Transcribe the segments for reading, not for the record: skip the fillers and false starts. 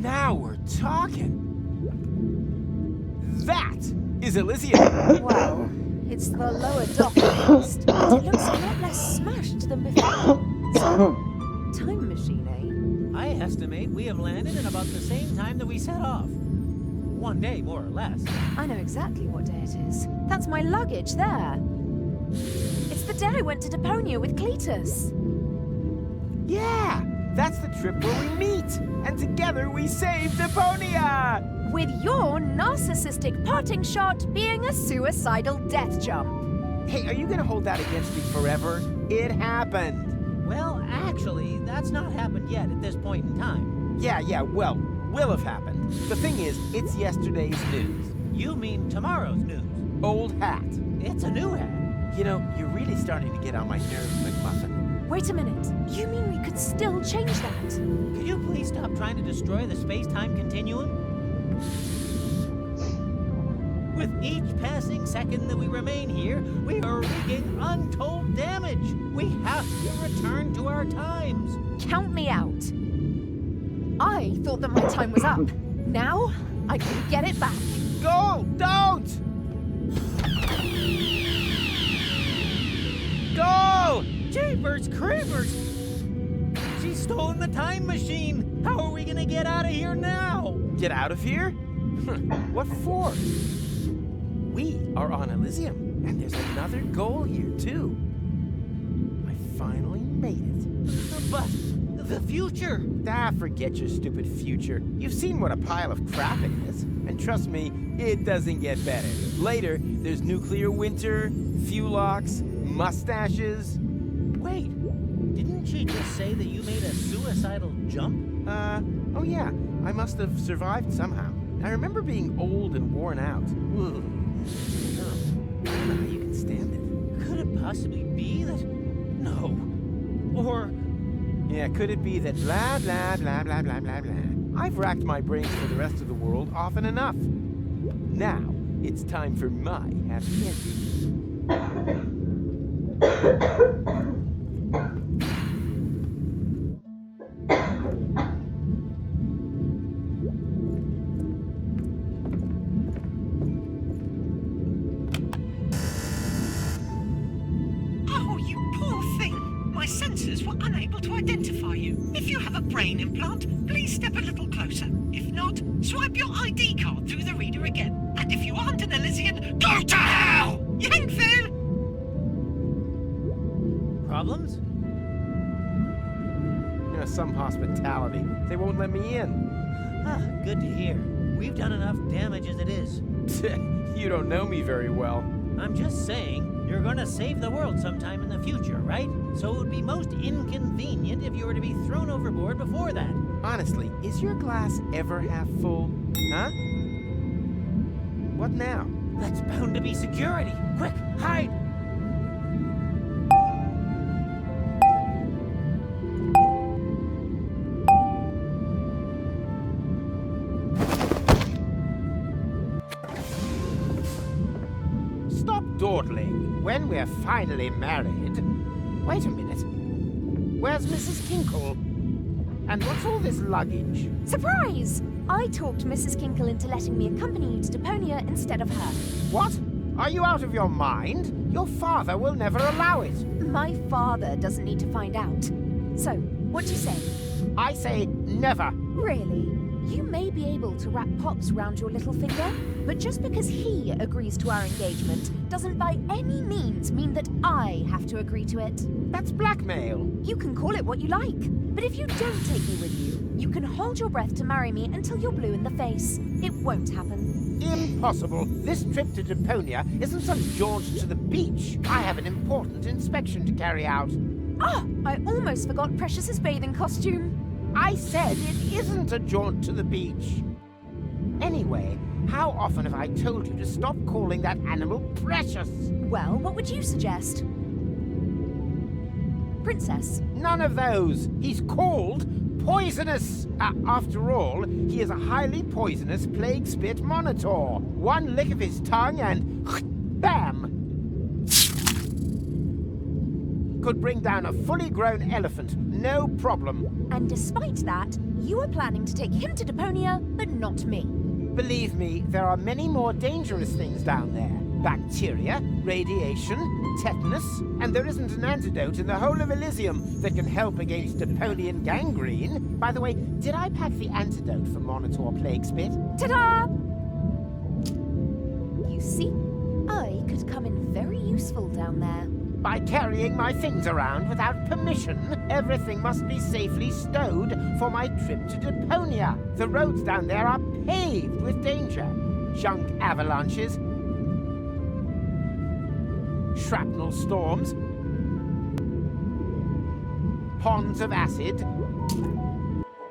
Now we're talking. That is Elysium. Well, it's the lower dock at least, but it looks a lot less smashed than before. So, time machine, eh? I estimate we have landed in about the same time that we set off. One day, more or less. I know exactly what day it is. That's my luggage there. It's the day I went to Deponia with Clytus. Yeah, that's the trip where we meet. And together we save Deponia. With your narcissistic parting shot being a suicidal death jump. Hey, are you gonna hold that against me forever? It happened. Well, actually, that's not happened yet at this point in time. Yeah, well, will have happened. The thing is, it's yesterday's news. You mean tomorrow's news? Old hat. It's a new hat. You know, you're really starting to get on my nerves, McMuffin. Wait a minute. You mean we could still change that? Could you please stop trying to destroy the space-time continuum? With each passing second that we remain here, we are wreaking untold damage. We have to return to our times. Count me out. I thought that my time was up. Now, I can get it back. Go! Don't! Go! Jeepers creepers! She's stolen the time machine! How are we gonna get out of here now? Get out of here? What for? We are on Elysium, and there's another goal here, too. I finally made it. But the future! Forget your stupid future. You've seen what a pile of crap it is. And trust me, it doesn't get better. Later, there's nuclear winter, fuel locks, mustaches. Wait, didn't she just say that you made a suicidal jump? Oh yeah, I must have survived somehow. I remember being old and worn out. Ugh. Terrible. I don't know how you can stand it. Could it possibly be that... No. Or... Yeah, could it be that blah, blah, blah, blah, blah, blah, blah. I've racked my brains for the rest of the world often enough. Now, it's time for my happy ending. Oh, you poor thing. My sensors were unable to identify you. If you have a brain implant, please step a little closer. If not, swipe your ID card through the reader again. And if you aren't an Elysian, go to hell! Yankville! Problems? You know, some hospitality. They won't let me in. Ah, good to hear. We've done enough damage as it is. You don't know me very well. I'm just saying, you're gonna save the world sometime in the future, right? So it would be most inconvenient if you were to be thrown overboard before that. Honestly, is your glass ever half full? Huh? What now? That's bound to be security. Quick, hide! Stop dawdling. When we're finally married... Wait a minute. Where's Mrs. Kinkle? And what's all this luggage? Surprise! I talked Mrs. Kinkle into letting me accompany you to Deponia instead of her. What? Are you out of your mind? Your father will never allow it. My father doesn't need to find out. So, what do you say? I say never. Really? You may be able to wrap Pops round your little finger, but just because he agrees to our engagement doesn't by any means mean that I have to agree to it. That's blackmail. You can call it what you like, but if you don't take me with you, you can hold your breath to marry me until you're blue in the face. It won't happen. Impossible. This trip to Deponia isn't some jaunt to the beach. I have an important inspection to carry out. Ah, I almost forgot Precious's bathing costume. I said it isn't a jaunt to the beach. Anyway, how often have I told you to stop calling that animal Precious? Well, what would you suggest? Princess. None of those. He's called Poisonous. After all, he is a highly poisonous plague spit monitor. One lick of his tongue and bam! Could bring down a fully grown elephant, no problem. And despite that, you are planning to take him to Deponia, but not me. Believe me, there are many more dangerous things down there. Bacteria, radiation, tetanus, and there isn't an antidote in the whole of Elysium that can help against Deponian gangrene. By the way, did I pack the antidote for Monitor Plague Spit? Ta-da! You see, I could come in very useful down there. By carrying my things around without permission, everything must be safely stowed for my trip to Deponia. The roads down there are paved with danger. Junk avalanches, shrapnel storms, ponds of acid.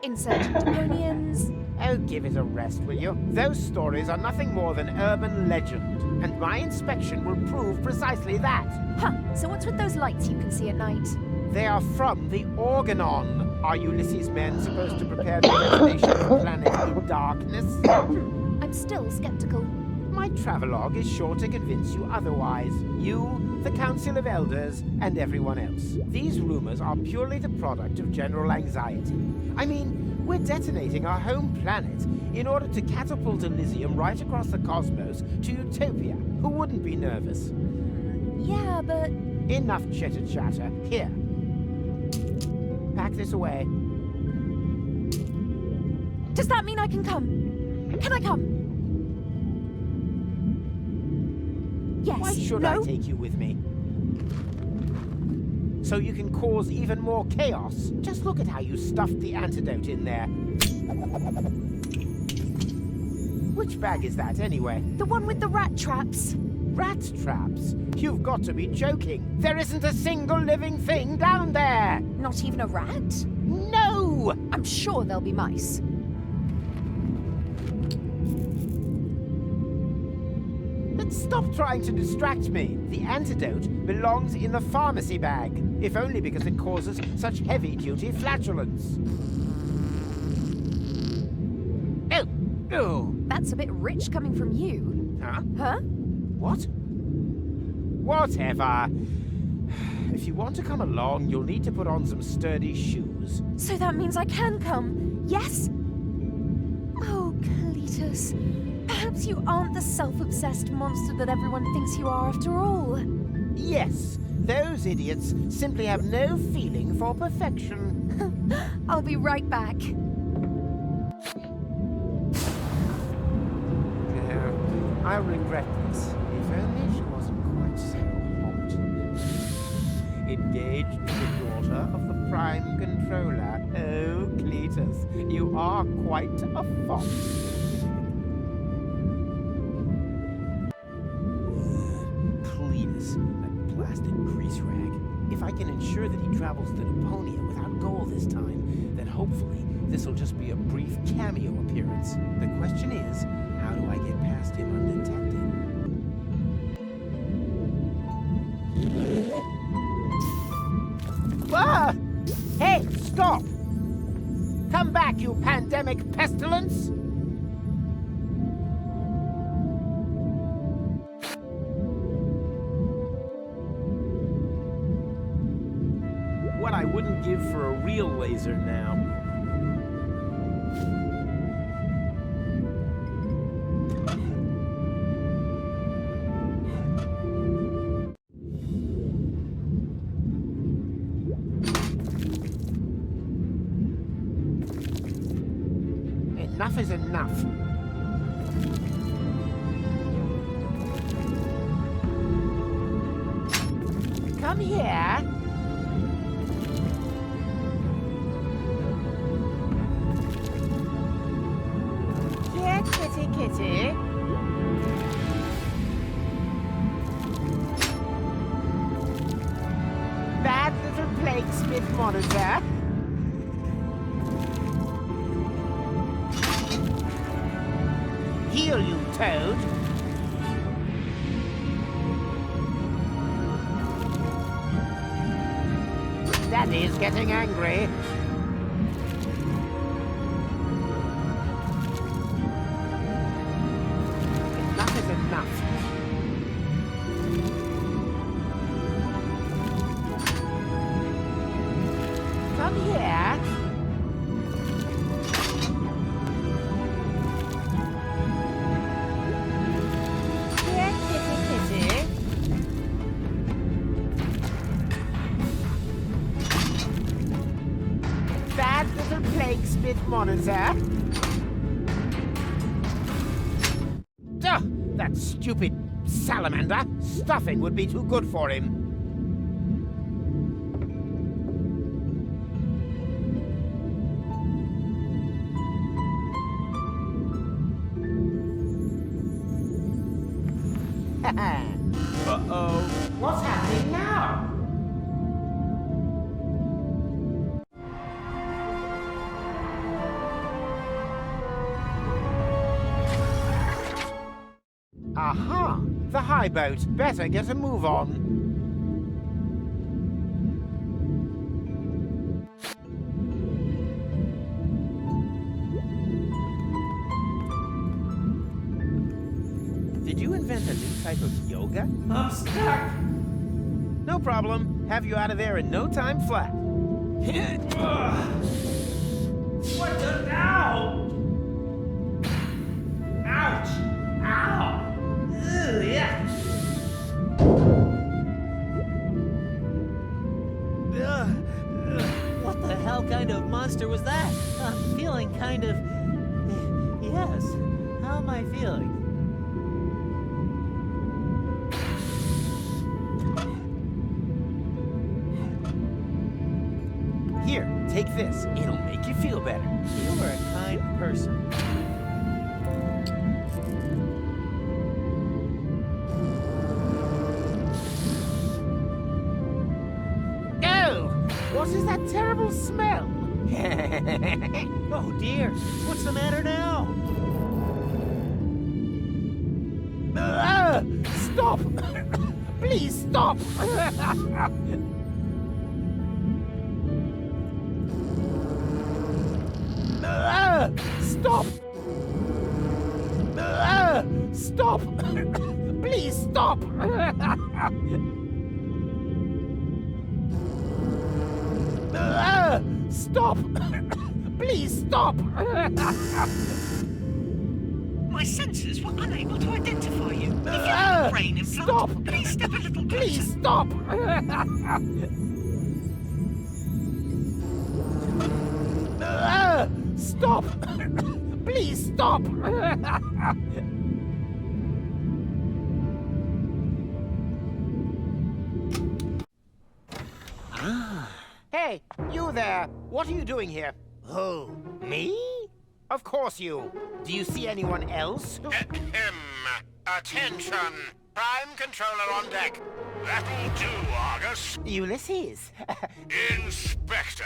Insurgent Deponians. Oh, give it a rest, will you? Those stories are nothing more than urban legend, and my inspection will prove precisely that. Huh, so what's with those lights you can see at night? They are from the Organon. Are Ulysses' men supposed to prepare the detonation of the planet in darkness? I'm still skeptical. My travelogue is sure to convince you otherwise. You, the Council of Elders, and everyone else. These rumors are purely the product of general anxiety. I mean, we're detonating our home planet in order to catapult Elysium right across the cosmos to Utopia. Who wouldn't be nervous? Yeah, but... Enough chitter-chatter. Here. Pack this away. Does that mean I can come? Can I come? Yes. Why should I take you with me? So you can cause even more chaos? Just look at how you stuffed the antidote in there. Which bag is that, anyway? The one with the rat traps. Rat traps? You've got to be joking. There isn't a single living thing down there! Not even a rat? No! I'm sure there'll be mice. Stop trying to distract me. The antidote belongs in the pharmacy bag, if only because it causes such heavy-duty flatulence. Oh! Oh! That's a bit rich coming from you. Huh? Huh? What? Whatever. If you want to come along, you'll need to put on some sturdy shoes. So that means I can come, yes? Oh, Clytus. Perhaps you aren't the self-obsessed monster that everyone thinks you are after all. Yes, those idiots simply have no feeling for perfection. I'll be right back. No, I'll regret this. If only she wasn't quite so hot. Engaged to the daughter of the Prime Controller. Oh, Clytus, you are quite a fox. That blasted grease rag. If I can ensure that he travels to Deponia without Goal this time, then hopefully this'll just be a brief cameo appearance. The question is, how do I get past him undetected? Ah! Hey, stop! Come back, you pandemic pestilence! What I wouldn't give for a real laser now. Enough is enough. Come here. Kitty, kitty. Bad little plague spit monitor. Heal you, Toad. Daddy's getting angry. pilot monitor. Duh! That stupid salamander. Stuffing would be too good for him. Uh-oh. What's happening now? Aha! The high boat. Better get a move on. Did you invent a new type of yoga? I'm stuck. No problem. Have you out of there in no time flat. What the now? Ouch! Ow! Ugh, yeah. What the hell kind of monster was that? I'm feeling kind of... Yes. How am I feeling? Here, take this. It'll make you feel better. You are a kind person. Oh! What is that terrible smell? Oh dear, what's the matter now? Stop! Please stop! Stop! Stop! Please stop! Stop! Please stop! My sensors were unable to identify you. If you have a brain implant, Stop! please step a little closer. Please stop! Stop! Please stop! Hey, you there! What are you doing here? Who? Me? Of course you. Do you see anyone else? Attention! Prime controller on deck. That'll do, Argus. Ulysses. Inspector,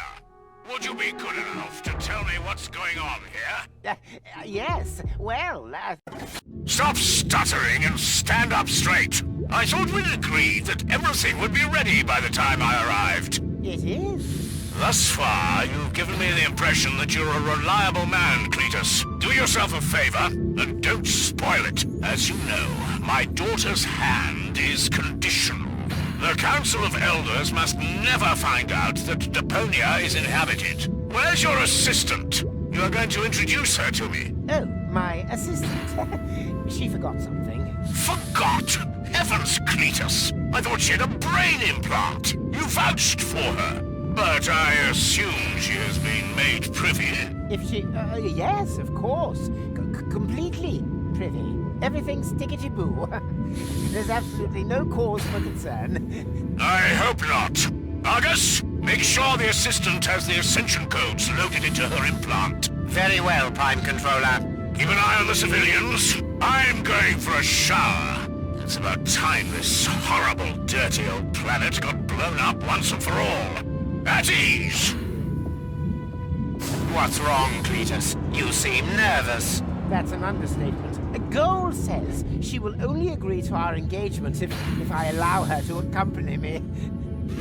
would you be good enough to tell me what's going on here? Yes, well, Stop stuttering and stand up straight. I thought we'd agreed that everything would be ready by the time I arrived. it is. Thus far, you've given me the impression that you're a reliable man, Clytus. Do yourself a favor, and don't spoil it. As you know, my daughter's hand is conditional. The Council of Elders must never find out that Deponia is inhabited. Where's your assistant? You are going to introduce her to me. Oh, my assistant. She forgot something. Forgot? Heavens, Clytus! I thought she had a brain implant. You vouched for her. But I assume she has been made privy. If she... yes, of course. Completely privy. Everything's tickety-boo. There's absolutely no cause for concern. I hope not. Argus, make sure the assistant has the ascension codes loaded into her implant. Very well, Prime Controller. Keep an eye on the civilians. I'm going for a shower. It's about time this horrible, dirty old planet got blown up once and for all. At ease! What's wrong, Clytus? You seem nervous. That's an understatement. Goal says she will only agree to our engagement if I allow her to accompany me.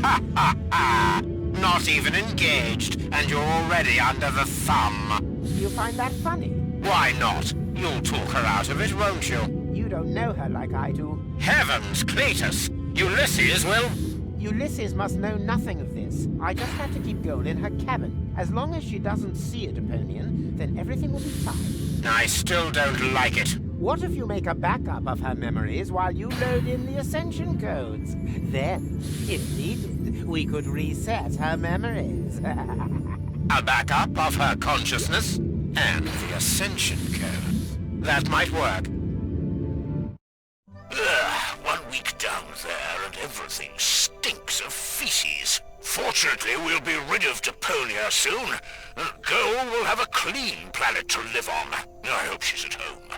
Ha ha ha! Not even engaged, and you're already under the thumb. You find that funny? Why not? You'll talk her out of it, won't you? You don't know her like I do. Heavens, Clytus! Ulysses will... Ulysses must know nothing of this. I just have to keep Goal in her cabin. As long as she doesn't see a Deponian, then everything will be fine. I still don't like it. What if you make a backup of her memories while you load in the ascension codes? Then, if needed, we could reset her memories. A backup of her consciousness and the Ascension code. That might work. Ugh, 1 week down there and everything stinks of feces. Fortunately, we'll be rid of Deponia soon, and Goal will have a clean planet to live on. I hope she's at home.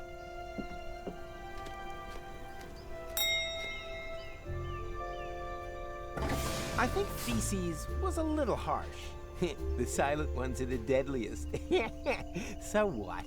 I think feces was a little harsh. The silent ones are the deadliest. So what?